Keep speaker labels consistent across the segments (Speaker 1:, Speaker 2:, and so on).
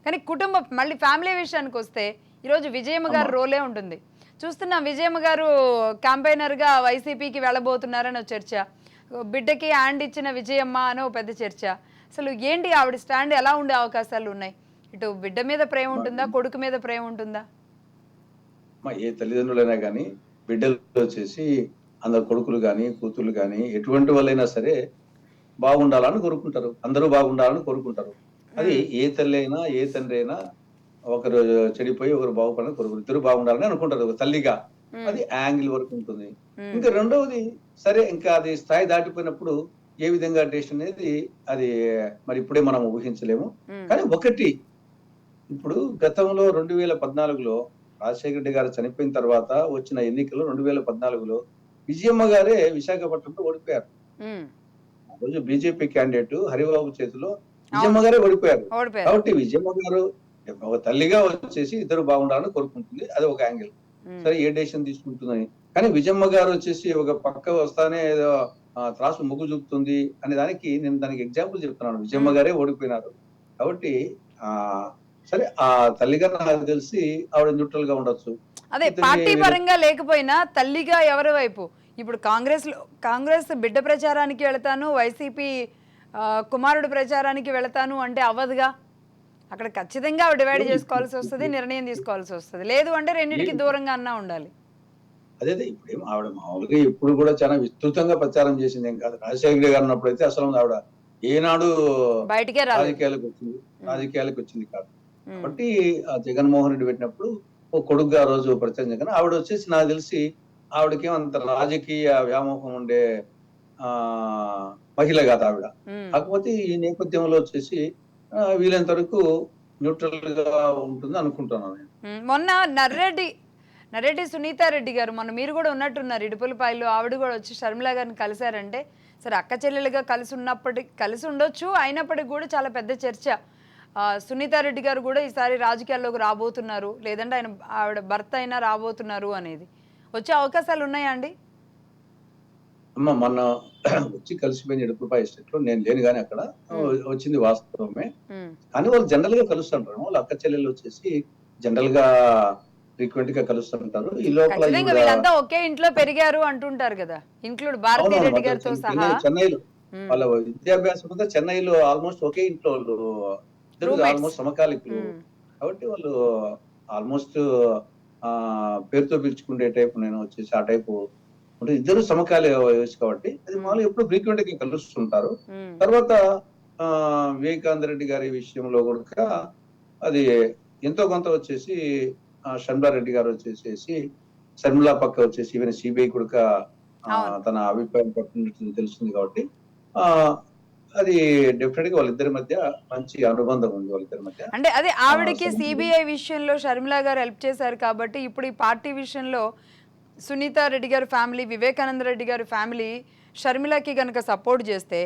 Speaker 1: కానీ కుటుంబ మళ్ళీ ఫ్యామిలీ విషయానికి వస్తే ఈరోజు విజయమ్మ గారు రోలే ఉంటుంది. చూస్తున్నాం విజయమ్మ గారు క్యాంపెయినర్గా వైసీపీకి వెళ్ళబోతున్నారని ఒక చర్చ, బిడ్డకి హ్యాండ్ ఇచ్చిన విజయమ్మ అని ఒక పెద్ద చర్చ. అసలు ఏంటి ఆవిడ స్టాండ్ ఎలా ఉండే అవకాశాలు ఉన్నాయి? ఇటు బిడ్డ మీద ప్రేమ ఉంటుందా, కొడుకు మీద ప్రేమ ఉంటుందా?
Speaker 2: ఏ తల్లిదండ్రులైనా కానీ బిడ్డలు వచ్చేసి అందరు కొడుకులు కానీ కూతుర్లు కానీ ఎటువంటి వాళ్ళైనా సరే బాగుండాలని కోరుకుంటారు, అందరూ బాగుండాలని కోరుకుంటారు. అది ఏ తల్లి అయినా ఏ తండ్రి అయినా ఒకరు చెడిపోయి ఒకరు బాగుపడాలని కోరుకుంటారు, ఇద్దరు బాగుండాలని అనుకుంటారు ఒక తల్లిగా. అది యాంగిల్ వరకు ఉంటుంది. ఇంకా రెండవది సరే, ఇంకా అది స్థాయి దాటిపోయినప్పుడు ఏ విధంగా డెసిషన్ అనేది అది మరి ఇప్పుడే మనం ఊహించలేము. కానీ ఒకటి, ఇప్పుడు గతంలో 2014లో రాజశేఖర రెడ్డి గారు చనిపోయిన తర్వాత వచ్చిన ఎన్నికల్లో 2014లో విజయమ్మ గారే విశాఖపట్నంలో ఓడిపోయారు. ఆ రోజు బీజేపీ క్యాండిడేట్ హరిబాబు చేతిలో విజయమ్మ గారే ఓడిపోయారు. కాబట్టి విజయమ్మ గారు ఒక తల్లిగా వచ్చేసి ఇద్దరు బాగుండాలని కోరుకుంటుంది, అది ఒక యాంగిల్. సరే ఏ డెసిషన్ తీసుకుంటుందని, కానీ విజయమ్మ గారు వచ్చేసి ఒక పక్క వస్తానే ఏదో త్రాసు మొగ్గు చూపుతుంది అనే దానికి నేను దానికి ఎగ్జాంపుల్ చెప్తున్నాను. విజయమ్మ గారే ఓడిపోయినారు కాబట్టి ఆ సరే, ఆ తల్లిగా నాకు తెలిసి ఆవిడ న్యూట్రల్ గా ఉండొచ్చు.
Speaker 1: అదే పార్టీ పరంగా లేకపోయినా తల్లిగా ఎవరి వైపు? ఇప్పుడు కాంగ్రెస్ బిడ్డ ప్రచారానికి వెళతాను, వైసీపీ కుమారుడు ప్రచారానికి వెళతాను అంటే అవ్వదుగా. అక్కడ ఖచ్చితంగా డివైడ్ చేసుకోవాల్సి వస్తుంది, నిర్ణయం తీసుకోవాల్సి వస్తుంది. లేదు అంటే రెండింటికి దూరంగా అన్నా ఉండాలి.
Speaker 2: అదే ఇప్పుడు ఏం ఆవిడ మామూలుగా ఇప్పుడు కూడా చాలా విస్తృతంగా ప్రచారం చేసింది ఏం కాదు. రాజశేఖర గారు ఉన్నప్పుడు అయితే అసలు ఆవిడ ఏనాడు
Speaker 1: బయటికే
Speaker 2: రాజకీయాలకు వచ్చింది కాదు. కాబట్టి జగన్మోహన్ రెడ్డి పెట్టినప్పుడు ఓ కొడుకుగా ఆ రోజు ప్రచారం చేయగానే ఆవిడ వచ్చేసి నాకు తెలిసి ఆవిడకి అంత రాజకీయ వ్యామోహం ఉండే మహిళ కాదు ఆవిడ. కాకపోతే ఈ నేపథ్యంలో వచ్చేసి వీలైనంత వరకు న్యూట్రల్ గా ఉంటుంది అనుకుంటున్నాను నేను.
Speaker 1: మొన్న నర్రెడ్డి సునీతారెడ్డి గారు, మొన్న మీరు కూడా ఉన్నట్టున్నారు ఇడుపులపాయలో, ఆవిడ కూడా వచ్చి షర్మిల గారిని కలిశారంటే, సరే అక్క చెల్లెలుగా కలిసి ఉండొచ్చు, అయినప్పటికీ కూడా చాలా పెద్ద చర్చ. సునీతారెడ్డి గారు కూడా ఈసారి రాజకీయాల్లోకి రాబోతున్నారు, లేదంటే ఆవిడ భర్త అయినా రాబోతున్నారు అనేది వచ్చే అవకాశాలు ఉన్నాయా అండి?
Speaker 2: అమ్మ మొన్న వచ్చి కలిసిపోయిన ఇడుపులపాయ ఎస్టేట్ లో నేను లేను, కానీ అక్కడ వచ్చింది వాస్తవమే. కానీ వాళ్ళు జనరల్ గా కలుస్తుంటారు, వాళ్ళు అక్క చెల్లెలు వచ్చేసి జనరల్ గా ఫ్రీక్వెంట్ గా కలుస్తుంటారు. ఈ లోపల
Speaker 1: వీళ్ళంతా ఒకే ఇంట్లో పెరిగారు అంటుంటారు కదా, ఇంక్లూడ్ భారతీ రెడ్డి గారితో సహా.
Speaker 2: చెన్నైలో వాళ్ళ విద్యాభ్యాసం అంతా చెన్నైలో ఆల్మోస్ట్ ఒకే ఇంట్లో ఆల్మోస్ట్ సమకాలికులు. కాబట్టి వాళ్ళు ఆల్మోస్ట్ పేరుతో పిలుచుకునే టైప్, నేను వచ్చేసి ఆ టైపు అంటే ఇద్దరు సమకాలీన వయసు కాబట్టి అది మామూలు ఎప్పుడు ఫ్రీక్వెంట్ గా కలుస్తుంటారు. తర్వాత వివేకానంద రెడ్డి గారి విషయంలో కూడా అది ఎంతో కొంత వచ్చేసి షర్మిలారెడ్డి గారు వచ్చేసేసి షర్మిలా పక్క వచ్చేసి ఈవెన్ సిబిఐ కూడా తన అభిప్రాయం పట్టినట్టు తెలుస్తుంది. కాబట్టి అది డెఫినెట్ గా వాళ్ళిద్దరి మధ్య మంచి అనుబంధం ఉంది. వాళ్ళిద్దరి మధ్య
Speaker 1: అంటే అదే ఆవిడకి సిబిఐ విషయంలో షర్మిలా గారు హెల్ప్ చేశారు కాబట్టి ఇప్పుడు ఈ పార్టీ విషయంలో సునీతారెడ్డి గారి ఫ్యామిలీ, వివేకానంద రెడ్డి గారి ఫ్యామిలీ షర్మిలాకి కనుక సపోర్ట్ చేస్తే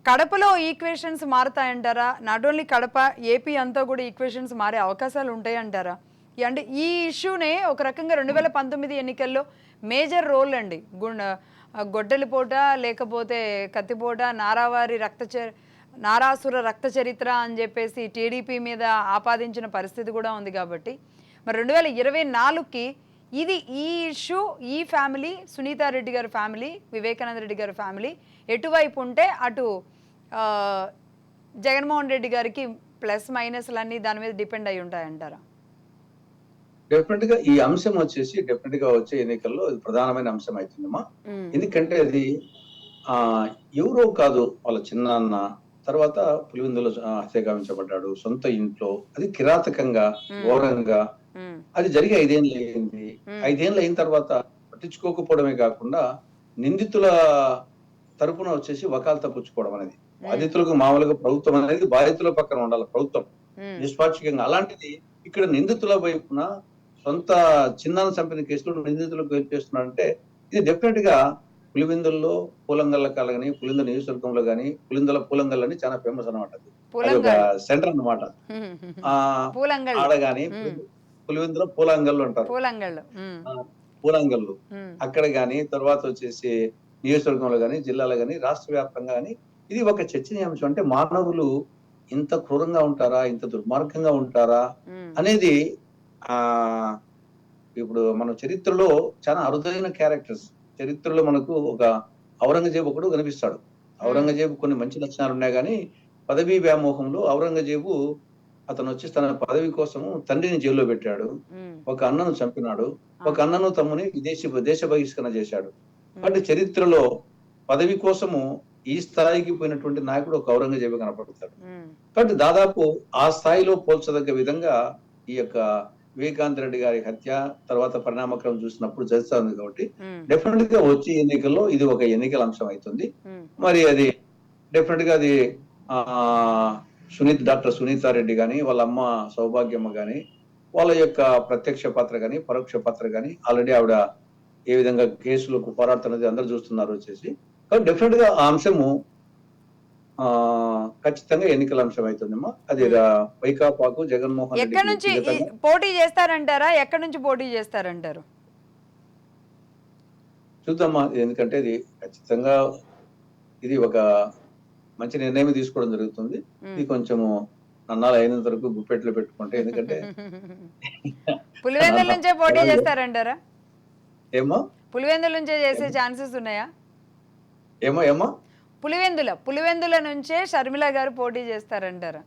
Speaker 1: కడపలో ఈక్వేషన్స్ మారుతాయంటారా? నాట్ ఓన్లీ కడప, ఏపీ అంతా కూడా ఈక్వేషన్స్ మారే అవకాశాలు ఉంటాయంటారా? అంటే ఈ ఇష్యూనే ఒక రకంగా 2019 ఎన్నికల్లో మేజర్ రోల్ అండి. గొడ్డలిపోట లేకపోతే కత్తిపోట, నారాసుర రక్త చరిత్ర అని చెప్పేసి టీడీపీ మీద ఆపాదించిన పరిస్థితి కూడా ఉంది. కాబట్టి మరి 2024కి ఇది ఈ ఇష్యూ, ఈ ఫ్యామిలీ, సునీతారెడ్డి గారి ఫ్యామిలీ, వివేకానంద రెడ్డి గారి ఫ్యామిలీ ఎటువైపు ఉంటే అటు జగన్మోహన్ రెడ్డి గారికి ప్లస్ మైనస్లన్నీ దాని మీద డిపెండ్ అయి ఉంటాయంటారా?
Speaker 2: డెఫినెట్ గా ఈ అంశం వచ్చేసి డెఫినెట్ గా వచ్చే ఎన్నికల్లో అది ప్రధానమైన అంశం అవుతుందమ్మా. ఎందుకంటే అది ఎవరో కాదు, వాళ్ళ చిన్నాన్న తర్వాత పులివెందులో హత్య గావించబడ్డాడు సొంత ఇంట్లో. అది కిరాతకంగా, ఘోరంగా అది జరిగి 5 ఏళ్ళు అయింది. 5 ఏళ్ళు అయిన తర్వాత పట్టించుకోకపోవడమే కాకుండా నిందితుల తరపున వచ్చేసి వకాల్తా పుచ్చుకోవడం అనేది, బాధితులకు మామూలుగా ప్రభుత్వం అనేది బాధితుల పక్కన ఉండాలి, ప్రభుత్వం నిష్పాక్షికంగా. అలాంటిది ఇక్కడ నిందితుల వైపున సొంత చిన్నాన్న చంపిన కేసులో నిందితులకు హెల్ప్ చేస్తున్నారంటే ఇది డెఫినెట్ గా పులివెందుల్లో పూలంగల్ల కానీ, పులివెందుల నియోజకవర్గంలో కానీ పులివెందుల పూలంగల్ అని చాలా ఫేమస్ అనమాట. అది ఒక సెంటర్ అన్నమాట. ఆడగాని పులివెందులో పూలంగల్లు అంటారు, పూలంగల్లు. అక్కడ గాని తర్వాత వచ్చేసి నియోజకవర్గంలో గాని, జిల్లాలో గాని, రాష్ట్ర వ్యాప్తంగా గాని ఇది ఒక చర్చనీయాంశం. అంటే మానవులు ఇంత క్రూరంగా ఉంటారా, ఇంత దుర్మార్గంగా ఉంటారా
Speaker 1: ఉమ్,
Speaker 2: అనేది ఆ ఇప్పుడు మన చరిత్రలో చాలా అరుదైన క్యారెక్టర్స్. చరిత్రలో మనకు ఒక ఔరంగజేబు ఒకడు కనిపిస్తాడు.
Speaker 1: ఉమ్,
Speaker 2: ఔరంగజేబు కొన్ని మంచి లక్షణాలు ఉన్నాయి కానీ పదవీ వ్యామోహంలో ఔరంగజేబు అతను వచ్చి తన పదవి కోసము తండ్రిని జైల్లో పెట్టాడు.
Speaker 1: ఉమ్,
Speaker 2: ఒక అన్నను చంపినాడు. ఒక
Speaker 1: అవును.
Speaker 2: అన్నను తమ్ముని దేశ బహిష్కరణ చేశాడు.
Speaker 1: ఉమ్,
Speaker 2: కాబట్టి చరిత్రలో పదవి కోసము ఈ స్థాయికి పోయినటువంటి నాయకుడు ఒక ఔరంగజేబు కనపడతాడు.
Speaker 1: ఉమ్,
Speaker 2: కాబట్టి దాదాపు ఆ స్థాయిలో పోల్చదగ్గ విధంగా ఈ యొక్క వివేకానంద రెడ్డి గారి హత్య తర్వాత పరిణామక్రమం చూసినప్పుడు జరుగుతుంది. కాబట్టి
Speaker 1: ఉమ్,
Speaker 2: డెఫినెట్ గా వచ్చే ఎన్నికల్లో ఇది ఒక ఎన్నికల అంశం అవుతుంది.
Speaker 1: ఉమ్,
Speaker 2: మరి అది డెఫినెట్ గా అది ఆ డాక్టర్ సునీతా రెడ్డి గాని వాళ్ళ అమ్మ సౌభాగ్యమ్మ గాని వాళ్ళ యొక్క ప్రత్యక్ష పాత్ర గాని పరోక్ష పాత్ర గాని ఆల్రెడీ ఆవిడ ఏ విధంగా కేసులకు పోరాడుతున్నది అందరూ చూస్తున్నారు వచ్చేసి. కాబట్టి డెఫినెట్ గా ఆ అంశము ఆ ఖచ్చితంగా ఎన్నికల అంశం అవుతుందమ్మా. అది
Speaker 1: ఉమ్.
Speaker 2: వైకాపాకు జగన్మోహన్
Speaker 1: ఎక్కడి
Speaker 2: రెడ్డికి
Speaker 1: నుంచి
Speaker 2: వ్యక్తిగతంగా
Speaker 1: పోటీ చేస్తారంటారా? ఎక్కడి నుంచి పోటీ చేస్తారంటారు?
Speaker 2: చూద్దామా. ఎందుకంటే ఇది ఖచ్చితంగా ఇది ఒక మంచి నిర్ణయం తీసుకోవడం జరుగుతుంది. ఇది
Speaker 1: ఉమ్.
Speaker 2: కొంచెము నన్నాలు అయినంత వరకు గుప్పెట్లో పెట్టుకుంటే, ఎందుకంటే
Speaker 1: పులివెందుల
Speaker 2: నన్న
Speaker 1: నుంచే పోటీ
Speaker 2: అలాగే
Speaker 1: చేస్తారంటారా?
Speaker 2: ఏమో
Speaker 1: పులివెందుల నుంచే చేసే
Speaker 2: ఏమో
Speaker 1: ఛాన్సెస్ ఉన్నాయా?
Speaker 2: ఏమో ఏమో
Speaker 1: పులివెందుల నుంచే షర్మిల గారు పోటీ చేస్తారంటారా?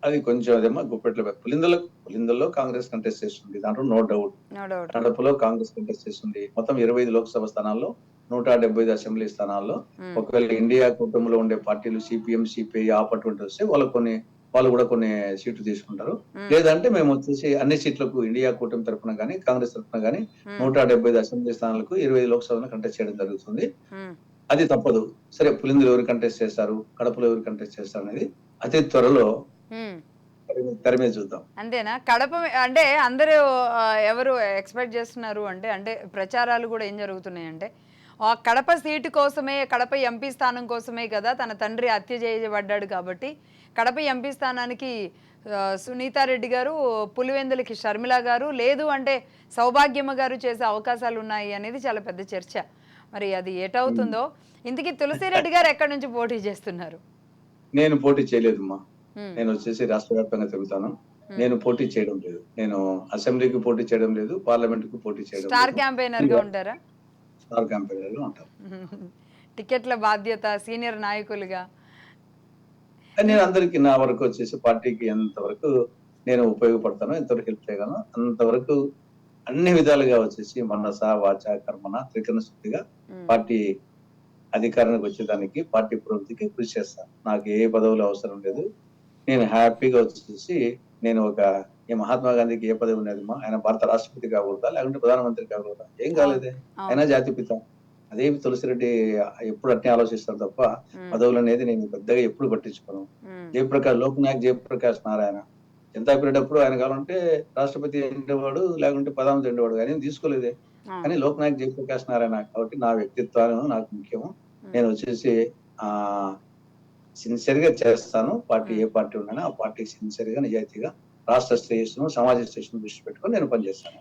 Speaker 2: అది కొంచెం అదేమో గుప్పెట్లో పులిందల్లో కాంగ్రెస్ కంటెస్ట్ చేస్తుంది, దాంట్లో నో డౌట్.
Speaker 1: No doubt.
Speaker 2: కడపలో కాంగ్రెస్ కంటెస్ట్ చేస్తుంది. మొత్తం 25 లోక్సభ స్థానాల్లో 175 అసెంబ్లీ స్థానాల్లో ఒకవేళ ఇండియా కూటమిలో ఉండే పార్టీలు సిపిఎం సిపిఐ ఆపటువంటి వస్తే వాళ్ళు కూడా కొన్ని సీట్లు తీసుకుంటారు. లేదంటే మేము వచ్చేసి అన్ని సీట్లకు ఇండియా కూటమి తరఫున కానీ కాంగ్రెస్ తరఫున కానీ 175 అసెంబ్లీ స్థానాలకు 25 లోక్సభను కంటెస్ట్ చేయడం జరుగుతుంది. అది తప్పదు. సరే, పులిందులు ఎవరు కంటెస్ట్ చేస్తారు, కడపలో ఎవరు కంటెస్ట్ చేస్తారు అనేది అతి త్వరలో తెర మీద చూద్దాం.
Speaker 1: అంతేనా? కడప అంటే అందరూ ఎవరు ఎక్స్పెక్ట్ చేస్తున్నారు అంటే అంటే ప్రచారాలు కూడా ఏం జరుగుతున్నాయంటే ఆ కడప సీటు కోసమే, కడప ఎంపీ స్థానం కోసమే కదా తన తండ్రి హత్య చేయబడ్డాడు కాబట్టి కడప ఎంపీ స్థానానికి సునీతారెడ్డి గారు, పులివెందులకి షర్మిల గారు, లేదు అంటే సౌభాగ్యమ్మ గారు చేసే అవకాశాలు ఉన్నాయి అనేది చాలా పెద్ద చర్చ. మరి అది ఎటవుతుందో. ఇంతకీ తులసిరెడ్డి గారు ఎక్కడి నుంచి పోటీ చేస్తున్నారు?
Speaker 2: నేను పోటీ చేయలేదమ్మా. నేను వచ్చేసి రాష్ట్ర వ్యాప్తంగా తిరుగుతాను. నేను పోటీ చేయడం లేదు. నేను అసెంబ్లీకి పోటీ చేయడం లేదు, పార్లమెంట్ కు పోటీ చేయడం
Speaker 1: స్టార్
Speaker 2: లేదు.
Speaker 1: క్యాంపెయినర్ గా ఉంటారా?
Speaker 2: స్టార్ క్యాంపెయినర్ గా ఉంటాను.
Speaker 1: టికెట్ల బాధ్యత, సీనియర్ నాయకులుగా
Speaker 2: నేను అందరికి నా వరకు వచ్చేసి పార్టీకి ఎంతవరకు నేను ఉపయోగపడతానో, ఎంతవరకు హెల్ప్ చేయగలను అంతవరకు అన్ని విధాలుగా వచ్చేసి మనస వాచ కర్మన త్రికరణ శుద్ధిగా పార్టీ అధికారానికి వచ్చేదానికి, పార్టీ ప్రవృత్తికి కృషి చేస్తాను. నాకు ఏ పదవులు అవసరం లేదు. నేను హ్యాపీగా వచ్చేసి నేను ఈ మహాత్మా గాంధీకి ఏ పదవి ఉన్నదమ్మా? ఆయన భారత రాష్ట్రపతి కాకూడదా, లేకుంటే ప్రధానమంత్రి కాకూడదా? ఏం కాలేదే, ఆయన జాతిపిత. అదే తులసిరెడ్డి ఎప్పుడు అట్నే ఆలోచిస్తారు తప్ప పదవులు అనేది నేను పెద్దగా ఎప్పుడు పట్టించుకోను. లోక్నాయక్ జయప్రకాష్ నారాయణ జనతా పీరియడ్ అప్పుడు ఆయన కావాలంటే రాష్ట్రపతి ఉండేవాడు, లేకుంటే ప్రధానమంత్రి ఉండేవాడు, కానీ తీసుకోలేదే. కానీ లోక్నాయక్ జయప్రకాష్ నారాయణ కాబట్టి నా వ్యక్తిత్వాన్ని నాకు ముఖ్యము. నేను వచ్చేసి ఆ సిన్సియర్ గా చేస్తాను. పార్టీ ఏ పార్టీ ఉన్నా ఆ పార్టీకి సిన్సియర్ గా నిజాయితీగా రాష్ట్ర శ్రేయస్సును సమాజ శ్రేయస్సును దృష్టి పెట్టుకొని నేను పనిచేస్తాను.